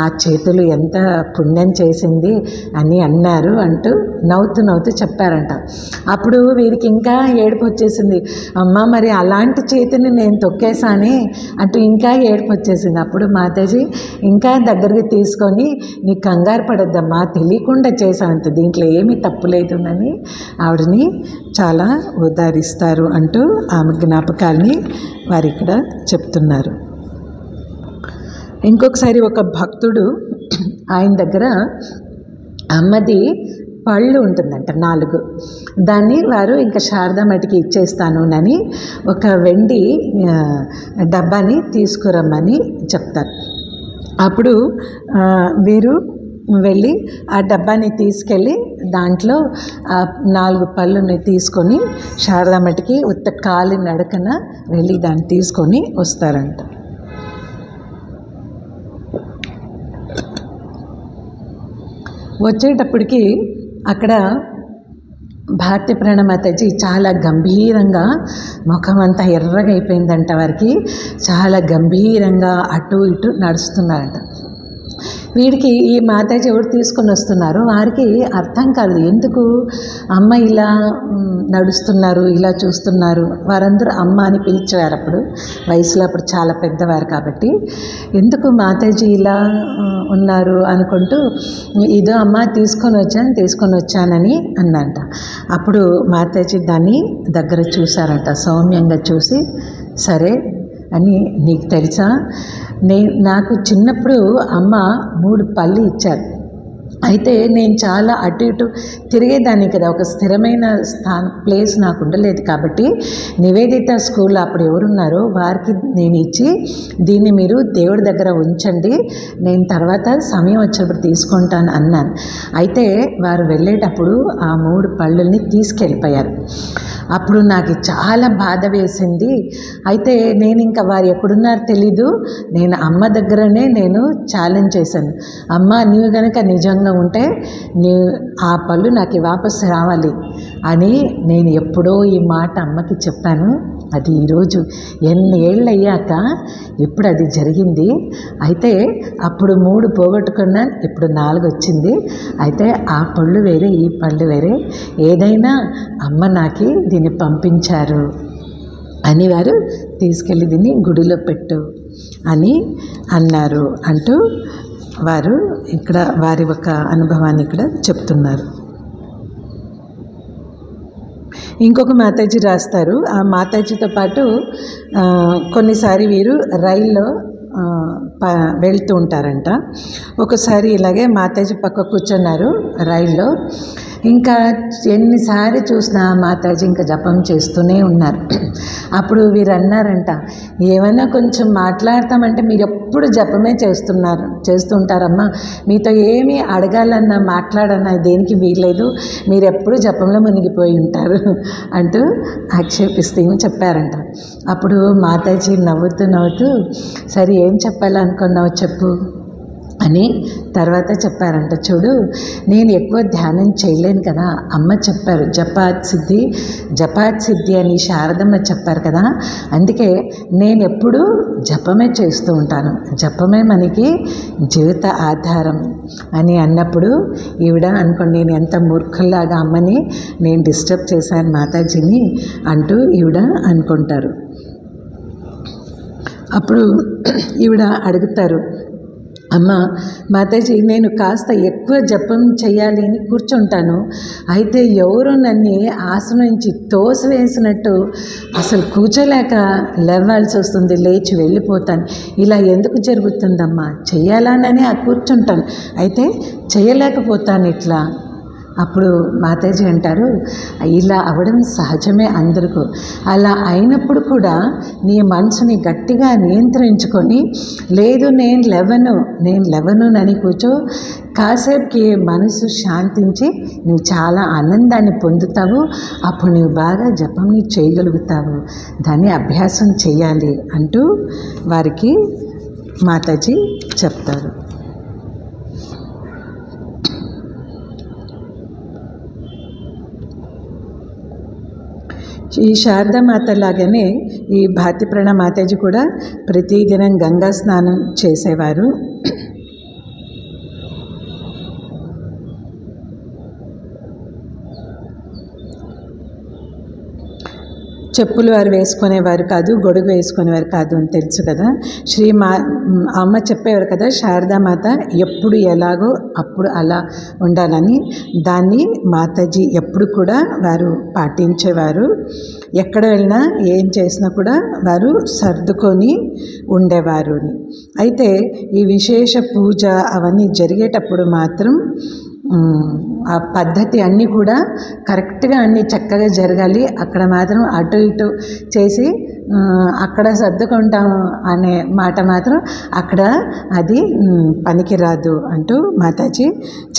ఆ చేతులు ఎంత పుణ్యం చేసింది అని అన్నారు అంటూ నవ్వుతూ చెప్పారంట. అప్పుడు వీరికి ఇంకా ఏడుపు వచ్చేసింది. అమ్మ మరి అలాంటి చేతిని నేను తొక్కేసానే అంటూ ఇంకా ఏడుపు వచ్చేసింది. అప్పుడు మాతాజీ ఇంకా దగ్గరికి తీసుకొని, నీ కంగారు పడద్దమ్మా, తెలియకుండా చేసావంత, దీంట్లో ఏమీ తప్పులేదు అని ఆవిడని చాలా ఉదారిస్తారు అంటూ ఆమె జ్ఞాపకాల్ని వారు ఇక్కడ చెప్తున్నారు. ఇంకొకసారి ఒక భక్తుడు ఆయన దగ్గర అమ్మది పళ్ళు ఉంటుందంట 4, దాన్ని వారు ఇంకా శారదామఠికి ఇచ్చేస్తాను అని ఒక వెండి డబ్బాని తీసుకురమ్మని చెప్తారు. అప్పుడు వీరు వెళ్ళి ఆ డబ్బాని తీసుకెళ్ళి దాంట్లో ఆ 4 పళ్ళుని తీసుకొని శారదామఠికి ఉత్త కాలి నడకన వెళ్ళి దాన్ని తీసుకొని వస్తారంట. వచ్చేటప్పటికి అక్కడ భారతీ ప్రణమాతాజీ చాలా గంభీరంగా, ముఖం అంతా ఎర్రగా అయిపోయిందంట, వారికి చాలా గంభీరంగా అటు ఇటు నడుస్తున్నారంట. వీడికి ఈ మాతాజీ ఎవరు తీసుకొని వస్తున్నారో వారికి అర్థం కాదు, ఎందుకు అమ్మ ఇలా నడుస్తున్నారు, ఇలా చూస్తున్నారు. వారందరూ అమ్మ అని పిలిచేవారు అప్పుడు, వయసులో అప్పుడు చాలా పెద్దవారు కాబట్టి, ఎందుకు మాతాజీ ఇలా ఉన్నారు అనుకుంటూ, ఇదో అమ్మ తీసుకొని వచ్చానని అన్నంట. అప్పుడు మాతాజీ దాన్ని దగ్గర చూశారంట, సౌమ్యంగా చూసి, సరే అని, నీకు తెలుసా, నాకు చిన్నప్పుడు అమ్మ 3 పళ్ళు ఇచ్చారు, అయితే నేను చాలా అటు ఇటు తిరిగేదాన్ని కదా, ఒక స్థిరమైన ప్లేస్ నాకు ఉండలేదు కాబట్టి నివేదిత స్కూల్లో అప్పుడు ఎవరున్నారో వారికి నేను ఇచ్చి, దీన్ని మీరు దేవుడి దగ్గర ఉంచండి, నేను తర్వాత సమయం వచ్చినప్పుడు తీసుకుంటాను అన్నాను. అయితే వారు వెళ్ళేటప్పుడు ఆ 3 పళ్ళుల్ని తీసుకెళ్ళిపోయారు. అప్పుడు నాకు చాలా బాధ వేసింది. అయితే నేను ఇంకా వారు ఎక్కడున్నారో తెలీదు, నేను అమ్మ దగ్గరనే నేను ఛాలెంజ్ చేశాను, అమ్మ నీవు కనుక నిజంగా ఉంటే ఆ పళ్ళు నాకు వాపసు రావాలి అని నేను ఎప్పుడో ఈ మాట అమ్మకి చెప్పాను. అది ఈరోజు ఎన్ని ఏళ్ళు అయ్యాక ఇప్పుడు అది జరిగింది. అయితే అప్పుడు 3 పోగొట్టుకున్నాను, ఇప్పుడు 4 వచ్చింది. అయితే ఆ పళ్ళు వేరే, ఈ పళ్ళు వేరే, ఏదైనా అమ్మ నాకు దీన్ని పంపించారు అని వారు తీసుకెళ్ళి దీన్ని గుడిలో పెట్టు అని అన్నారు అంటూ వారు ఇక్కడ వారి ఒక అనుభవాన్ని ఇక్కడ చెప్తున్నారు. ఇంకొక మాతాజీ రాస్తారు. ఆ మాతాజీతో పాటు కొన్నిసారి వీరు రైల్లో వెళ్తూ ఉంటారంట. ఒకసారి ఇలాగే మాతాజీ పక్క కూర్చున్నారు రైల్లో. ఇంకా ఎన్నిసార్లు చూసినా మాతాజీ ఇంకా జపం చేస్తూనే ఉన్నారు. అప్పుడు వీరు అన్నారంట, ఏమైనా కొంచెం మాట్లాడతామంటే మీరు ఎప్పుడు జపమే చేస్తుంటారమ్మా, మీతో ఏమి అడగాలన్నా మాట్లాడన్నా దేనికి వీల్లేదు, మీరు ఎప్పుడు జపంలో మునిగిపోయి ఉంటారు అంటూ ఆక్షేపిస్తూ చెప్పారంట. అప్పుడు మాతాజీ నవ్వుతూ సరే ఏం చెప్పాలనుకున్నావు చెప్పు అని తర్వాత చెప్పారంట. చూడు, నేను ఎక్కువ ధ్యానం చేయలేను కదా, అమ్మ చెప్పారు జపాత్ సిద్ధి అని శారదమ్మ చెప్పారు కదా, అందుకే నేను ఎప్పుడూ జపమే చేస్తూ ఉంటాను, జపమే మనకి జీవిత ఆధారం అని అన్నప్పుడు ఈవిడ అనుకోండి, నేను ఎంత మూర్ఖుల్లాగా అమ్మని నేను డిస్టర్బ్ చేశాను మాతాజీని అంటూ ఈవిడ అనుకుంటారు. అప్పుడు ఈవిడ అడుగుతారు, అమ్మ మాతాజీ నేను కాస్త ఎక్కువ జపం చేయాలి అని కూర్చుంటాను, అయితే ఎవరో నన్ను ఆసనం నుంచి తోసివేసినట్టు అసలు కూర్చోలేక లేవాల్సి వస్తుంది, లేచి వెళ్ళిపోతాను, ఇలా ఎందుకు జరుగుతుందమ్మా, చేయాలననే కూర్చుంటాను, అయితే చేయలేకపోతాను ఇట్లా అప్పుడు మాతాజీ అంటారు, ఇలా అవడం సహజమే అందరికీ. అలా అయినప్పుడు కూడా నీ మనసుని గట్టిగా నియంత్రించుకొని, లేదు నేను లెవను అని కూర్చో. కాసేపుకి మనసు శాంతించి నువ్వు చాలా ఆనందాన్ని పొందుతావు. అప్పుడు నువ్వు బాగా జపంని చేయగలుగుతావు. దాన్ని అభ్యాసం చేయాలి అంటూ వారికి మాతాజీ చెప్తారు. ఈ శారదామాత లాగానే ఈ భారతీప్రణ మాతాజీ కూడా ప్రతిదినం గంగా స్నానం చేసేవారు. చెప్పులు వారు వేసుకునేవారు కాదు, గొడుగు వేసుకునేవారు కాదు అని తెలుసు కదా. అమ్మ చెప్పేవారు కదా, శారదామాత ఎప్పుడు ఎలాగో అప్పుడు అలా ఉండాలని. దాన్ని మాతాజీ ఎప్పుడు కూడా వారు పాటించేవారు. ఎక్కడ వెళ్ళినా ఏం చేసినా కూడా వారు సర్దుకొని ఉండేవారు. అయితే ఈ విశేష పూజ అవన్నీ జరిగేటప్పుడు మాత్రం ఆ పద్ధతి అన్నీ కూడా కరెక్ట్గా అన్నీ చక్కగా జరగాలి. అక్కడ మాత్రం అటు ఇటు చేసి అక్కడ సర్దుకుంటాము అనే మాట మాత్రం అక్కడ అది పనికిరాదు అంటూ మాతాజీ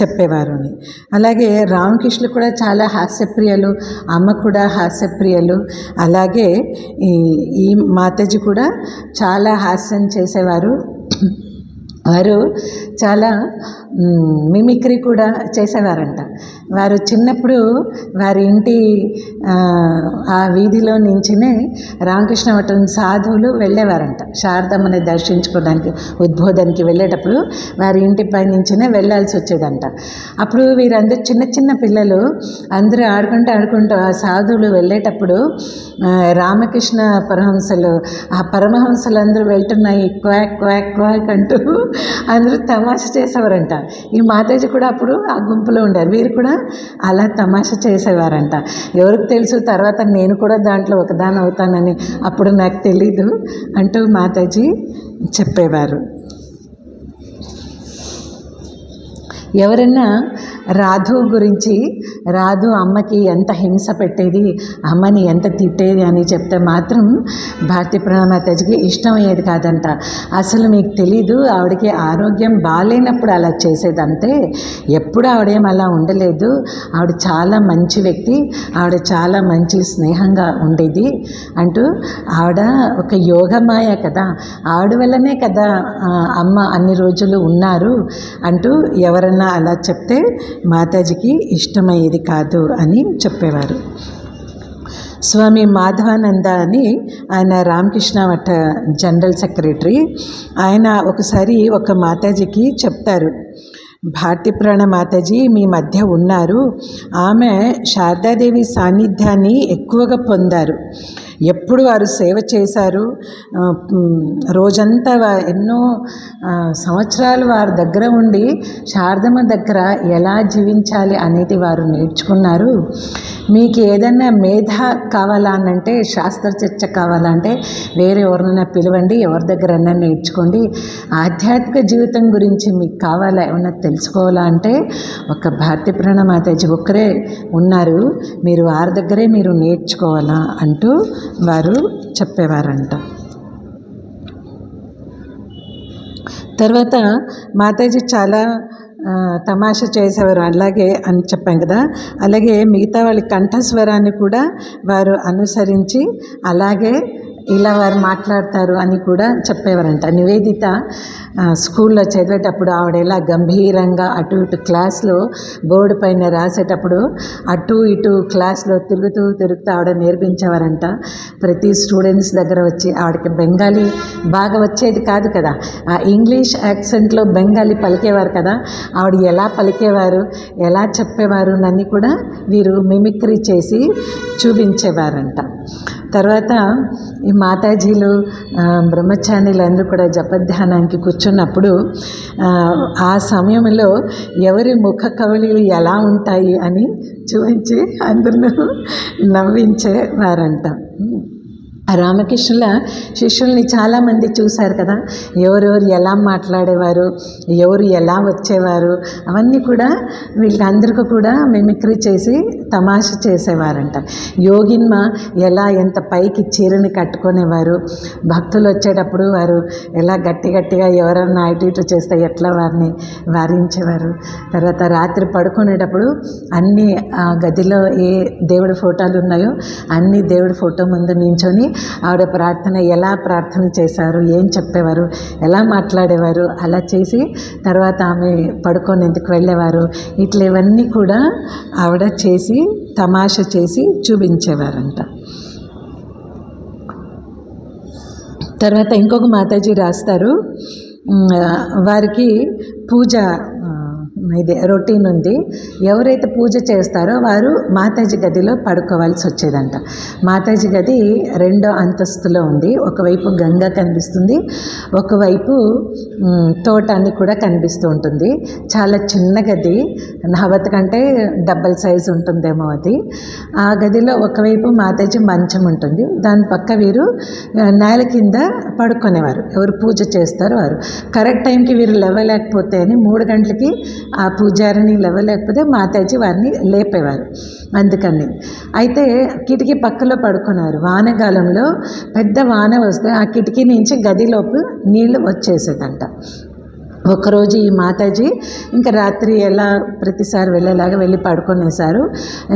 చెప్పేవారు. అలాగే రామకృష్ణులు కూడా చాలా హాస్యప్రియులు, అమ్మ కూడా హాస్యప్రియులు. అలాగే ఈ మాతాజీ కూడా చాలా హాస్యం చేసేవారు. వారు చాలా మిమిక్రీ కూడా చేసేవారంట. వారు చిన్నప్పుడు వారి ఇంటి ఆ వీధిలో నుంచినే రామకృష్ణ మఠం సాధువులు వెళ్ళేవారంట. శారదమ్మని దర్శించుకోవడానికి ఉద్బోధనకి వెళ్ళేటప్పుడు వారి ఇంటిపై నుంచినే వెళ్ళాల్సి వచ్చేదంట. అప్పుడు వీరందరూ చిన్న చిన్న పిల్లలు అందరూ ఆడుకుంటూ ఆ సాధువులు వెళ్ళేటప్పుడు రామకృష్ణ పరమహంసలు, ఆ పరమహంసలు అందరూ వెళ్తున్నాయి క్వాక్ క్వాక్ క్వాక్ అంటూ అందరూ తమాషా చేసేవారంట. ఈ మాతాజీ కూడా అప్పుడు ఆ గుంపులో ఉండారు. వీరు కూడా అలా తమాషా చేసేవారంట. ఎవరికి తెలుసు, తర్వాత నేను కూడా దాంట్లో ఒకదాని అవుతానని, అప్పుడు నాకు తెలీదు అంటూ మాతాజీ చెప్పేవారు. ఎవరైనా రాధు గురించి, రాధు అమ్మకి ఎంత హింస పెట్టేది, అమ్మని ఎంత తిట్టేది అని చెప్తే మాత్రం భారతీప్రణ మాతాజీకి ఇష్టమయ్యేది కాదంట. అసలు మీకు తెలీదు, ఆవిడకి ఆరోగ్యం బాగాలేనప్పుడు అలా చేసేదంతే, ఎప్పుడు ఆవిడేం అలా ఉండలేదు. ఆవిడ చాలా మంచి వ్యక్తి, ఆవిడ చాలా మంచి స్నేహంగా ఉండేది అంటూ, ఆవిడ ఒక యోగమాయ కదా, ఆవిడ వల్లనే కదా అమ్మ అన్ని రోజులు ఉన్నారు అంటూ ఎవరన్నా అలా చెప్తే మాతాజీకి ఇష్టమయ్యేది కాదు అని చెప్పేవారు. స్వామి మాధవానంద అని ఆయన రామకృష్ణ మఠ జనరల్ సెక్రటరీ. ఆయన ఒకసారి ఒక మాతాజీకి చెప్తారు, భారతీప్రణ మాతాజీ మీ మధ్య ఉన్నారు, ఆమె శారదాదేవి సాన్నిధ్యాన్ని ఎక్కువగా పొందారు. ఎప్పుడు వారు సేవ చేశారు, రోజంతా ఎన్నో సంవత్సరాలు వారి దగ్గర ఉండి శారదమ్మ దగ్గర ఎలా జీవించాలి అనేది వారు నేర్చుకున్నారు. మీకు ఏదైనా మేధ కావాలనంటే, శాస్త్ర చర్చ కావాలంటే వేరే ఎవరినైనా పిలవండి, ఎవరి దగ్గరైనా నేర్చుకోండి. ఆధ్యాత్మిక జీవితం గురించి మీకు కావాలా, ఏమన్నా తెలుసుకోవాలా అంటే ఒక భారతీప్రణ మాతాజీ ఒక్కరే ఉన్నారు, మీరు వారి దగ్గరే మీరు నేర్చుకోవాలా అంటూ వారు చెప్పేవారంట. తర్వాత మాతాజీ చాలా తమాషా చేసేవారు అలాగే అని చెప్పాం కదా. అలాగే మిగతా వాళ్ళ కంఠస్వరాన్ని కూడా వారు అనుసరించి అలాగే ఇలా వారు మాట్లాడతారు అని కూడా చెప్పేవారంట. నివేదిత స్కూల్లో చదివేటప్పుడు ఆవిడ ఎలా గంభీరంగా అటు ఇటు క్లాస్లో బోర్డు పైన రాసేటప్పుడు అటు ఇటు క్లాస్లో తిరుగుతూ ఆవిడ నేర్పించేవారంట. ప్రతి స్టూడెంట్స్ దగ్గర వచ్చి, ఆవిడకి బెంగాలీ బాగా వచ్చేది కాదు కదా, ఆ ఇంగ్లీష్ యాక్సెంట్లో బెంగాలీ పలికేవారు కదా, ఆవిడ ఎలా పలికేవారు, ఎలా చెప్పేవారు అన్నీ కూడా వీరు మిమిక్రీ చేసి చూపించేవారంట. తర్వాత ఈ మాతాజీలు బ్రహ్మచారిలు అందరూ కూడా జపధ్యానానికి కూర్చున్నప్పుడు ఆ సమయంలో ఎవరి ముఖ కవళికలు ఎలా ఉంటాయి అని చూపించి అందరూ నవ్వించేవారంట. రామకృష్ణుల శిష్యుల్ని చాలామంది చూశారు కదా, ఎవరెవరు ఎలా మాట్లాడేవారు, ఎవరు ఎలా వచ్చేవారు, అవన్నీ కూడా వీళ్ళందరికీ కూడా మిమిక్రీ చేసి తమాషా చేసేవారంట. యోగిన్మ ఎలా ఎంత పైకి చీరని కట్టుకునేవారు, భక్తులు వచ్చేటప్పుడు వారు ఎలా గట్టిగా ఎవరన్నా అటు ఇటు చేస్తే ఎట్లా వారిని వారించేవారు. తర్వాత రాత్రి పడుకునేటప్పుడు అన్ని ఆ గదిలో ఏ దేవుడి ఫోటోలు ఉన్నాయో అన్ని దేవుడి ఫోటో ముందు నించొని ఆవిడ ఎలా ప్రార్థన చేశారు, ఏం చెప్పేవారు, ఎలా మాట్లాడేవారు, అలా చేసి తర్వాత ఆమె పడుకోనేందుకు వెళ్ళేవారు. ఇట్లా ఇవన్నీ కూడా ఆవిడ చేసి తమాషా చేసి చూపించేవారంట. తర్వాత ఇంకొక మాతాజీ రాస్తారు, వారికి పూజ ఇది రొటీన్ ఉంది. ఎవరైతే పూజ చేస్తారో వారు మాతాజీ గదిలో పడుకోవాల్సి వచ్చేదంట. మాతాజీ గది 2వ అంతస్తులో ఉంది. ఒకవైపు గంగ కనిపిస్తుంది, ఒకవైపు తోట అన్ని కూడా కనిపిస్తూ ఉంటుంది. చాలా చిన్న గది, నవత్ కంటే డబల్ సైజు ఉంటుందేమో అది. ఆ గదిలో ఒకవైపు మాతాజీ మంచం ఉంటుంది, దాని పక్క వీరు నేల కింద పడుకునేవారు. ఎవరు పూజ చేస్తారో వారు కరెక్ట్ టైంకి వీరు లేవలేకపోతే అని 3 గంటలకి ఆ పూజారిని లేవలేకపోతే మాతాజీ వారిని లేపేవారు. అందుకని అయితే కిటికీ పక్కలో పడుకున్నారు. వానకాలంలో పెద్ద వాన వస్తే ఆ కిటికీ నుంచి గదిలోపు నీళ్లు వచ్చేసేదంట. ఒకరోజు ఈ మాతాజీ ఇంకా రాత్రి ఎలా ప్రతిసారి వెళ్ళేలాగా వెళ్ళి పడుకునేశారు.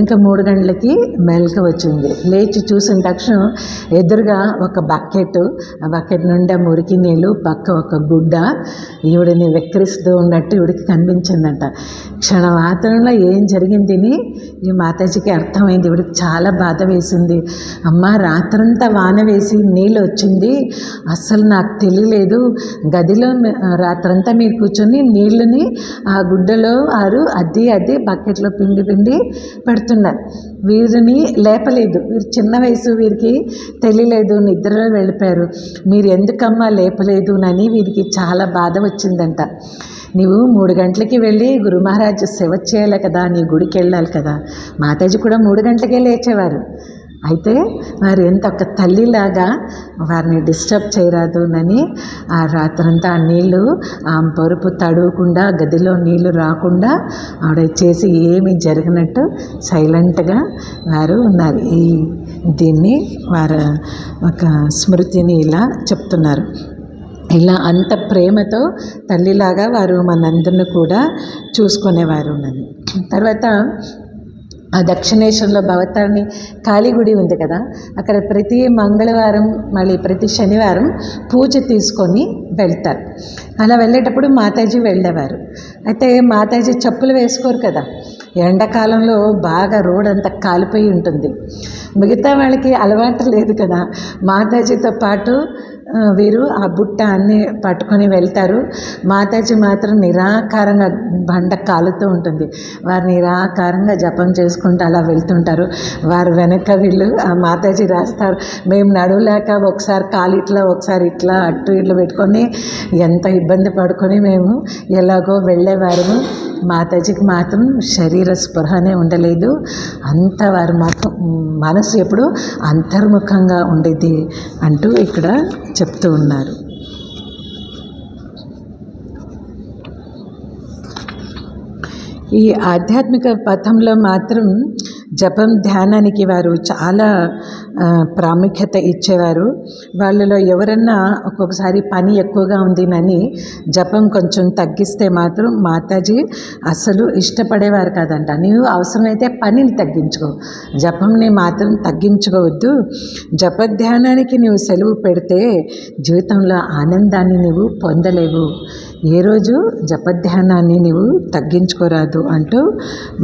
ఇంకా 3 గంటలకి మెలకు వచ్చింది. లేచి చూసిన తక్షణం ఎదురుగా ఒక బకెట్, ఆ బకెట్ నుండి మురికి నీళ్ళు, పక్క ఒక గుడ్డ ఈవిడిని వెక్కిరిస్తూ ఉన్నట్టు ఈవిడికి కనిపించిందంట. క్షణమాత్రంలో ఏం జరిగిందని ఈ మాతాజీకి అర్థమైంది. ఈవిడికి చాలా బాధ వేసింది. అమ్మ, రాత్రంతా వాన వేసి నీళ్ళు వచ్చింది, అస్సలు నాకు తెలియలేదు. గదిలో రాత్రంతా మీరు కూర్చొని నీళ్ళని ఆ గుడ్డలో అద్ది బకెట్లో పిండి పెడుతున్నారు. వీరిని లేపలేదు. వీరు చిన్న వయసు, వీరికి తెలియలేదు, నిద్రలో వెళ్ళిపోయారు. మీరు ఎందుకమ్మా లేపలేదు అని వీరికి చాలా బాధ వచ్చిందంట. నీవు 3 గంటలకి వెళ్ళి గురు మహారాజ్ సేవ చేయాలి కదా, నీ గుడికి వెళ్ళాలి కదా. మాతాజీ కూడా 3 గంటలకే లేచేవారు. అయితే వారు ఎంత ఒక తల్లిలాగా వారిని డిస్టర్బ్ చేయరాదునని ఆ రాత్రంతా ఆ నీళ్ళు ఆ పరుపు తడవకుండా, గదిలో నీళ్ళు రాకుండా ఆవిడ చేసి ఏమీ జరిగినట్టు సైలెంట్గా వారు ఉన్నారు. దీన్ని వారు ఒక స్మృతిని ఇలా చెప్తున్నారు. ఇలా అంత ప్రేమతో తల్లిలాగా వారు మనందరిని కూడా చూసుకునేవారు నన్ను. తర్వాత ఆ దక్షిణేశ్వరంలో భవతారిణి కాళీ గుడి ఉంది కదా, అక్కడ ప్రతి మంగళవారం మళ్ళీ ప్రతి శనివారం పూజ తీసుకొని వెళ్తారు. అలా వెళ్ళేటప్పుడు మాతాజీ వెళ్ళేవారు. అయితే మాతాజీ చెప్పులు వేసుకోరు కదా, ఎండాకాలంలో బాగా రోడ్ అంతా కాలిపోయి ఉంటుంది. మిగతా వాళ్ళకి అలవాటు లేదు కదా, మాతాజీతో పాటు వీరు ఆ బుట్ట అన్నీ పట్టుకొని వెళ్తారు. మాతాజీ మాత్రం నిరాకారంగా బండ కాలుతూ ఉంటుంది. వారు నిరాకారంగా జపం చేసుకుంటూ అలా వెళ్తుంటారు. వారు వెనక వీళ్ళు ఆ మాతాజీ రాస్తారు. మేము నడువులేక ఒకసారి కాలు ఇట్లా, ఒకసారి ఇట్లా, అటు ఇట్లా పెట్టుకొని ఎంత ఇబ్బంది పడుకొని మేము ఎలాగో వెళ్ళేవారము. మాతాజీకి మాత్రం శరీర స్పృహనే ఉండలేదు. అంత వారి మనసు ఎప్పుడు అంతర్ముఖంగా ఉండేది అంటూ ఇక్కడ చెప్తూ ఉన్నారు. ఈ ఆధ్యాత్మిక పథంలో మాత్రం జపం ధ్యానానికి వారు చాలా ప్రాముఖ్యత ఇచ్చేవారు. వాళ్ళలో ఎవరన్నా ఒక్కొక్కసారి పని ఎక్కువగా ఉందినని జపం కొంచెం తగ్గిస్తే మాత్రం మాతాజీ అసలు ఇష్టపడేవారు కాదంట. నీవు అవసరమైతే పనిని తగ్గించుకో, జపంని మాత్రం తగ్గించుకోవద్దు. జపధ్యానానికి నీవు సెలవు పెడితే జీవితంలో ఆనందాన్ని నీవు పొందలేవు. ఏ రోజు జపధ్యానాన్ని నీవు తగ్గించుకోరాదు అంటూ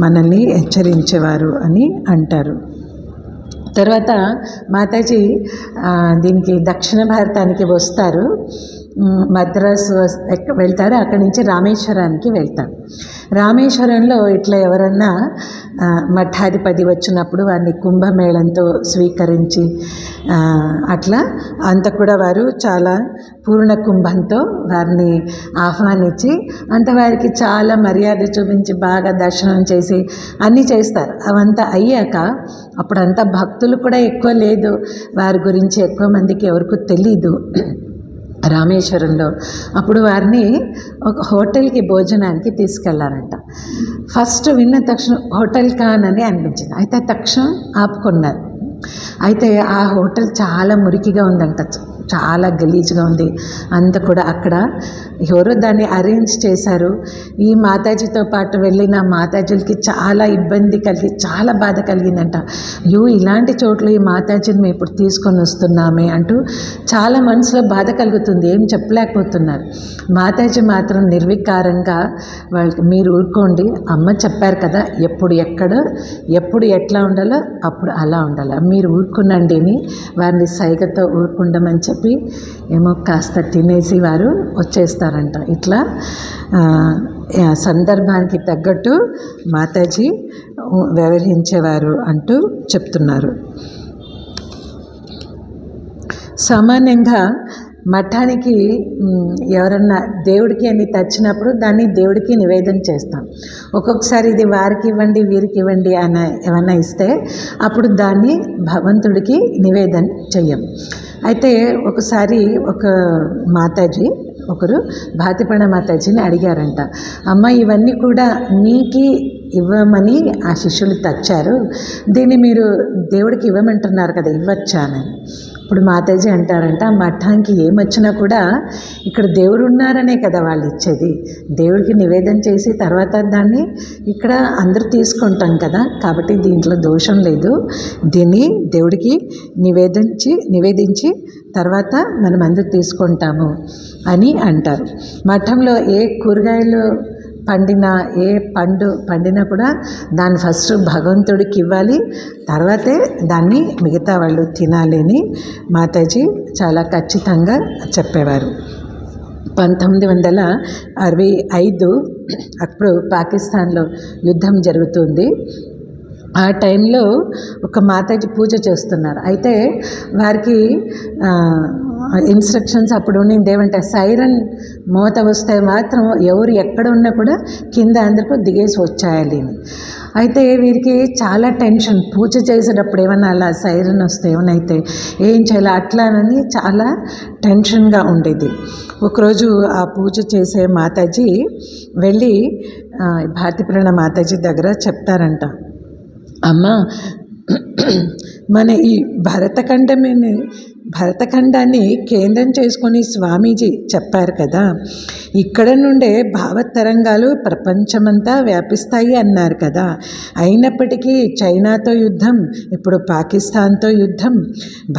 మనల్ని హెచ్చరించేవారు అని అంటారు. తర్వాత మాతాజీ దీనికి దక్షిణ భారతానికి వస్తారు. మద్రాసు వెళ్తారు. అక్కడి నుంచి రామేశ్వరానికి వెళ్తారు. రామేశ్వరంలో ఇట్లా ఎవరన్నా మఠాధిపతి వచ్చినప్పుడు వారిని కుంభమేళంతో స్వీకరించి అట్లా అంత కూడా వారు చాలా పూర్ణ కుంభంతో వారిని ఆహ్వానించి అంత వారికి చాలా మర్యాద చూపించి బాగా దర్శనం చేసి అన్నీ చేస్తారు. అవంతా అయ్యాక అప్పుడంతా భక్తులు కూడా ఎక్కువ లేదు, వారి గురించి ఎక్కువ మందికి ఎవరికి తెలీదు రామేశ్వరంలో. అప్పుడు వారిని ఒక హోటల్కి భోజనానికి తీసుకెళ్లారంట. ఫస్ట్ విన్న తక్షణం హోటల్ ఖాన్ అని అనిపించింది. అయితే తక్షణం ఆపుకున్నారు. అయితే ఆ హోటల్ చాలా మురికిగా ఉందంట, చాలా గలీజ్గా ఉంది. అంత కూడా అక్కడ ఎవరో దాన్ని అరేంజ్ చేశారు. ఈ మాతాజీతో పాటు వెళ్ళిన మాతాజీలకి చాలా ఇబ్బంది కలిగి చాలా బాధ కలిగిందంట. ఇలాంటి చోట్ల ఈ మాతాజీని మేము ఇప్పుడు తీసుకొని వస్తున్నామే అంటూ చాలా మనసులో బాధ కలుగుతుంది. ఏం చెప్పలేకపోతున్నారు. మాతాజీ మాత్రం నిర్వికారంగా వాళ్ళకి మీరు ఊరుకోండి, అమ్మ చెప్పారు కదా ఎప్పుడు ఎక్కడ ఎప్పుడు ఎట్లా ఉండాలో అప్పుడు అలా ఉండాలి, మీరు ఊరుకునండి అని వారిని సైగతో ఊరుకుండమని చెప్పి ఏమో కాస్త తినేసి వారు వచ్చేస్తారంట. ఇట్లా సందర్భానికి తగ్గట్టు మాతాజీ వ్యవహరించేవారు అంటూ చెప్తున్నారు. సామాన్యంగా మఠానికి ఎవరన్నా దేవుడికి అని తెచ్చినప్పుడు దాన్ని దేవుడికి నివేదన చేస్తాం. ఒక్కొక్కసారి ఇది వారికి ఇవ్వండి వీరికి ఇవ్వండి అని ఏమన్నా ఇస్తే అప్పుడు దాన్ని భగవంతుడికి నివేదన చెయ్యం. అయితే ఒకసారి ఒక మాతాజీ ఒకరు భాతిపణ మాతాజీని అడిగారంట, అమ్మ ఇవన్నీ కూడా నీకి ఇవ్వమని ఆ శిష్యులు తెచ్చారు, దీన్ని మీరు దేవుడికి ఇవ్వమంటున్నారు కదా, ఇవ్వచ్చానని. ఇప్పుడు మాతాజీ అంటారంట, మఠానికి ఏమొచ్చినా కూడా ఇక్కడ దేవుడు ఉన్నారనే కదా వాళ్ళు ఇచ్చేది, దేవుడికి నివేదన చేసి తర్వాత దాన్ని ఇక్కడ అందరూ తీసుకుంటాం కదా, కాబట్టి దీంట్లో దోషం లేదు, దీన్ని దేవుడికి నివేదించి తర్వాత మనం అందరూ తీసుకుంటాము అని అంటారు. మఠంలో ఏ కూరగాయలు పండినా ఏ పండు పండినా కూడా దాన్ని ఫస్ట్ భగవంతుడికి ఇవ్వాలి, తర్వాతే దాన్ని మిగతా వాళ్ళు తినాలి అని మాతాజీ చాలా ఖచ్చితంగా చెప్పేవారు. 1965 అప్పుడు పాకిస్తాన్లో యుద్ధం జరుగుతుంది. ఆ టైంలో ఒక మాతాజీ పూజ చేస్తున్నారు. అయితే వారికి ఇన్స్ట్రక్షన్స్ అప్పుడు ఉండింది ఏమంటే సైరన్ మోత వస్తే మాత్రం ఎవరు ఎక్కడ ఉన్నా కూడా కింద అందరికీ దిగేసి వచ్చేయాలి అని. అయితే వీరికి చాలా టెన్షన్, పూజ చేసేటప్పుడు ఏమన్నా అలా సైరన్ వస్తే ఏమనైతే ఏం చేయాలి అట్లానని చాలా టెన్షన్గా ఉండేది. ఒకరోజు ఆ పూజ చేసే మాతాజీ వెళ్ళి భారతీపురణ మాతాజీ దగ్గర చెప్తారంట, అమ్మ మన ఈ భరతఖండాన్ని కేంద్రం చేసుకొని స్వామీజీ చెప్పారు కదా, ఇక్కడ నుండే భావతరంగాలు ప్రపంచమంతా వ్యాపిస్తాయి అన్నారు కదా, అయినప్పటికీ చైనాతో యుద్ధం, ఇప్పుడు పాకిస్తాన్తో యుద్ధం,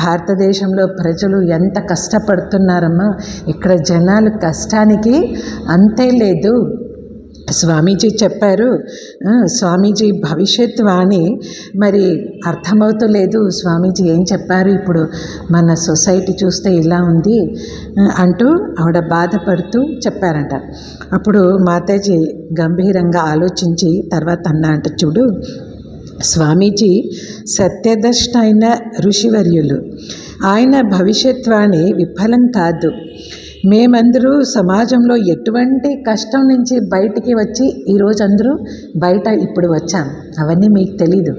భారతదేశంలో ప్రజలు ఎంత కష్టపడుతున్నారమ్మా, ఇక్కడ జనాలు కష్టానికి అంతే లేదు. స్వామీజీ చెప్పారు, స్వామీజీ భవిష్యత్ వాణి మరి అర్థమవుతలేదు, స్వామీజీ ఏం చెప్పారు, ఇప్పుడు మన సొసైటీ చూస్తే ఇలా ఉంది అంటూ ఆవిడ బాధపడుతూ చెప్పారంట. అప్పుడు మాతాజీ గంభీరంగా ఆలోచించి తర్వాత అన్నా అంట, చూడు స్వామీజీ సత్యదృష్ట అయిన ఋషివర్యులు, ఆయన భవిష్యత్వాణి విఫలం కాదు. మేమందరూ సమాజంలో ఎటువంటి కష్టం నుంచి బయటికి వచ్చి ఈరోజు అందరూ బయట ఇప్పుడు వచ్చాం, అవన్నీ మీకు తెలీదు.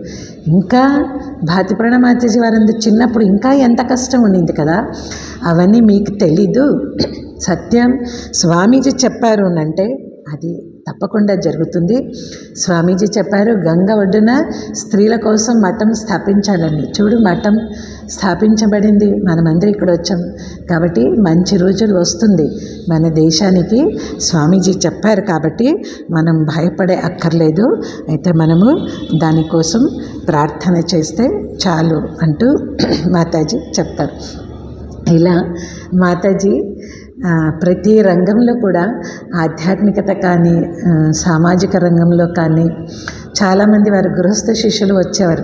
ఇంకా భారతీపురణ మాతాజీ వారందరూ చిన్నప్పుడు ఇంకా ఎంత కష్టం ఉండింది కదా, అవన్నీ మీకు తెలీదు. సత్యం స్వామీజీ చెప్పారు అంటే అది తప్పకుండా జరుగుతుంది. స్వామీజీ చెప్పారు గంగ ఒడ్డున స్త్రీల కోసం మఠం స్థాపించాలని. చూడు మఠం స్థాపించబడింది, మనమందరం ఇక్కడ వచ్చాం కాబట్టి మంచి రోజులు వస్తుంది మన దేశానికి. స్వామీజీ చెప్పారు కాబట్టి మనం భయపడే అక్కర్లేదు, అయితే మనము దానికోసం ప్రార్థన చేస్తే చాలు అంటూ మాతాజీ చెప్తారు. ఇలా మాతాజీ ప్రతి రంగంలో కూడా ఆధ్యాత్మికత కానీ సామాజిక రంగంలో కానీ చాలామంది వారి గృహస్థ శిష్యులు వచ్చేవారు.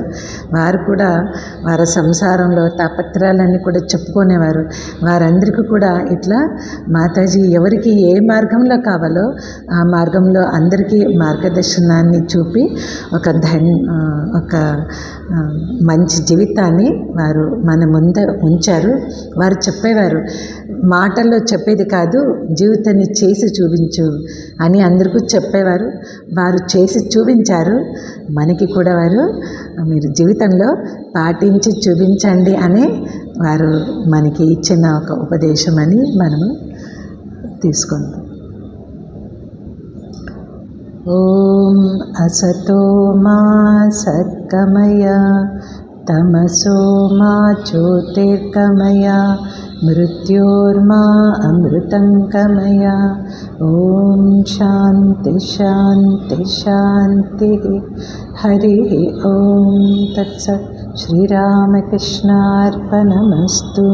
వారు కూడా వారి సంసారంలో తాపత్రయాలన్నీ కూడా చెప్పుకునేవారు. వారందరికీ కూడా ఇట్లా మాతాజీ ఎవరికి ఏ మార్గంలో కావాలో ఆ మార్గంలో అందరికీ మార్గదర్శనాన్ని చూపి ఒక మంచి జీవితాన్ని వారు మన ముందు ఉంచారు. వారు చెప్పేవారు, మాటల్లో చెప్పేది కాదు, జీవితాన్ని చేసి చూపించు అని అందరికీ చెప్పేవారు. వారు చేసి చూపించారు. మనకి కూడా వారు మీరు జీవితంలో పాటించి చూపించండి అని వారు మనకి ఇచ్చిన ఒక ఉపదేశం అని మనము తీసుకుంటాం. ఓం అసతో మా సద్గమయ తమసో మా జ్యోతిర్గమయ మృత్యోర్మా అమృతం గమయ. ఓం శాంతి శాంతి శాంతి. హరి ఓం తత్సత్. శ్రీరామకృష్ణార్పణమస్తు.